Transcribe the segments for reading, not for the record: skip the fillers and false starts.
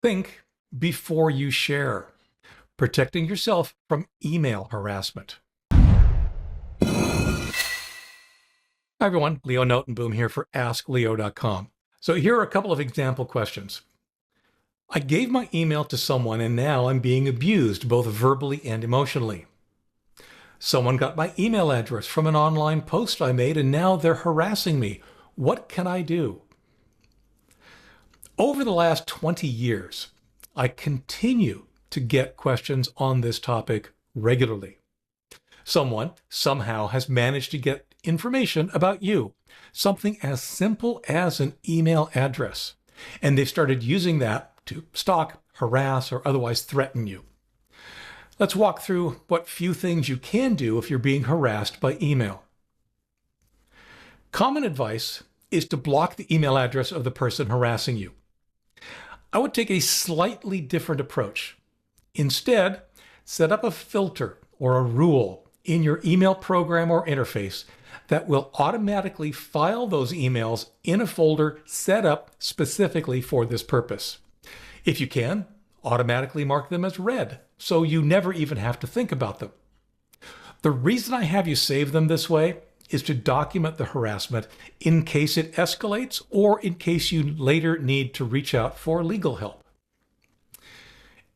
Think before you share, protecting yourself from email harassment. Hi everyone, Leo Notenboom here for askleo.com. So here are a couple of example questions. I gave my email to someone and now I'm being abused both verbally and emotionally. Someone got my email address from an online post I made and now they're harassing me. What can I do? Over the last 20 years, I continue to get questions on this topic regularly. Someone somehow has managed to get information about you, something as simple as an email address, and they've started using that to stalk, harass, or otherwise threaten you. Let's walk through what few things you can do if you're being harassed by email. Common advice is to block the email address of the person harassing you. I would take a slightly different approach. Instead, set up a filter or a rule in your email program or interface that will automatically file those emails in a folder set up specifically for this purpose. If you can, automatically mark them as read, so you never even have to think about them. The reason I have you save them this way is to document the harassment in case it escalates or in case you later need to reach out for legal help.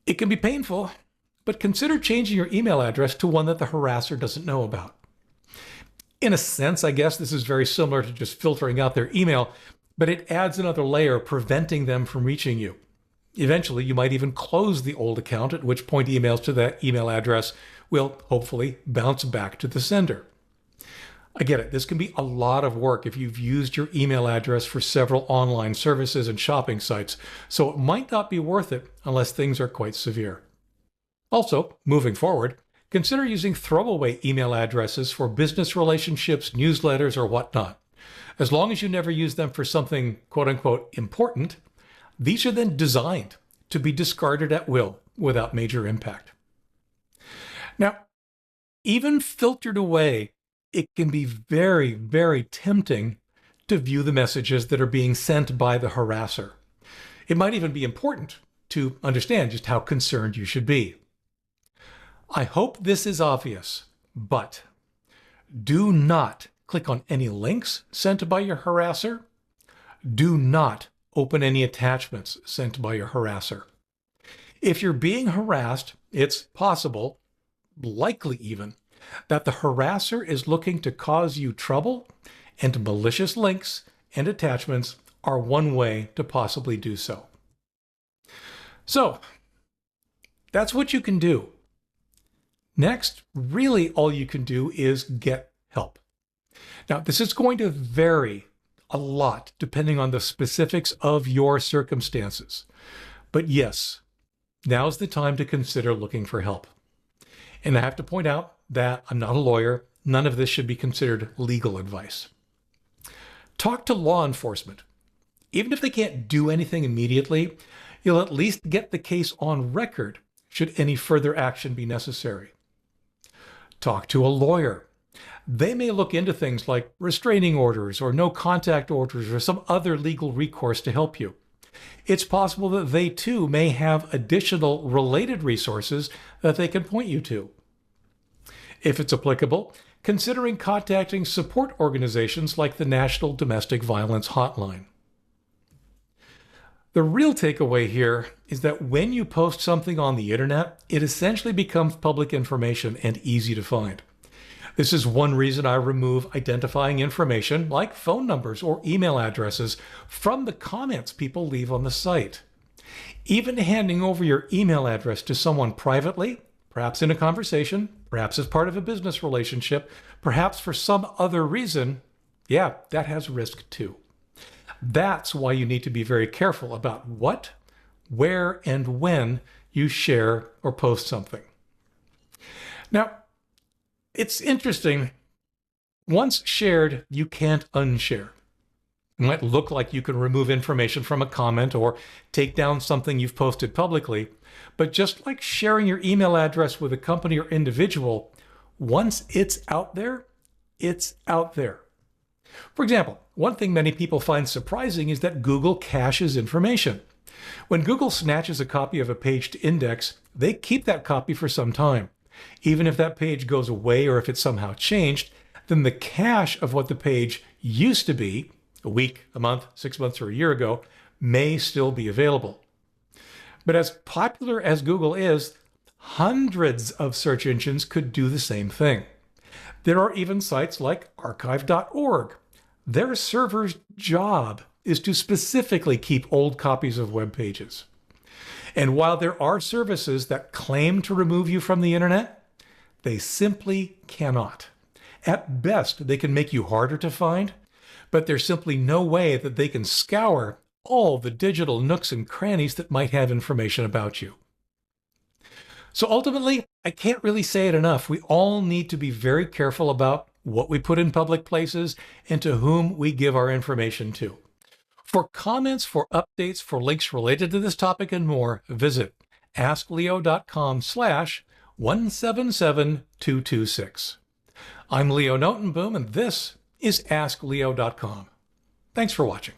It can be painful, but consider changing your email address to one that the harasser doesn't know about. In a sense, I guess this is very similar to just filtering out their email, but it adds another layer preventing them from reaching you. Eventually, you might even close the old account, at which point emails to that email address will hopefully bounce back to the sender. I get it. This can be a lot of work if you've used your email address for several online services and shopping sites, so it might not be worth it unless things are quite severe. Also, moving forward, consider using throwaway email addresses for business relationships, newsletters, or whatnot. As long as you never use them for something quote-unquote important, these are then designed to be discarded at will without major impact. Now, even filtered away, it can be very, very tempting to view the messages that are being sent by the harasser. It might even be important to understand just how concerned you should be. I hope this is obvious, but do not click on any links sent by your harasser. Do not open any attachments sent by your harasser. If you're being harassed, it's possible, likely even, that the harasser is looking to cause you trouble, and malicious links and attachments are one way to possibly do so. So, that's what you can do. Next, really all you can do is get help. Now, this is going to vary a lot depending on the specifics of your circumstances. But yes, now's the time to consider looking for help. And I have to point out that I'm not a lawyer. None of this should be considered legal advice. Talk to law enforcement. Even if they can't do anything immediately, you'll at least get the case on record should any further action be necessary. Talk to a lawyer. They may look into things like restraining orders or no contact orders or some other legal recourse to help you. It's possible that they too may have additional related resources that they can point you to. If it's applicable, considering contacting support organizations like the National Domestic Violence Hotline. The real takeaway here is that when you post something on the internet, it essentially becomes public information and easy to find. This is one reason I remove identifying information like phone numbers or email addresses from the comments people leave on the site. Even handing over your email address to someone privately, perhaps in a conversation, perhaps as part of a business relationship, perhaps for some other reason, yeah, that has risk too. That's why you need to be very careful about what, where, and when you share or post something. Now, it's interesting. Once shared, you can't unshare. It might look like you can remove information from a comment or take down something you've posted publicly, but just like sharing your email address with a company or individual, once it's out there, it's out there. For example, one thing many people find surprising is that Google caches information. When Google snatches a copy of a page to index, they keep that copy for some time. Even if that page goes away or if it's somehow changed, then the cache of what the page used to be, a week, a month, 6 months, or a year ago, may still be available. But as popular as Google is, hundreds of search engines could do the same thing. There are even sites like archive.org. Their server's job is to specifically keep old copies of web pages. And while there are services that claim to remove you from the internet, they simply cannot. At best, they can make you harder to find, but there's simply no way that they can scour all the digital nooks and crannies that might have information about you. So ultimately, I can't really say it enough. We all need to be very careful about what we put in public places and to whom we give our information to. For comments, for updates, for links related to this topic and more, visit askleo.com/177226. I'm Leo Notenboom, and this is askleo.com. Thanks for watching.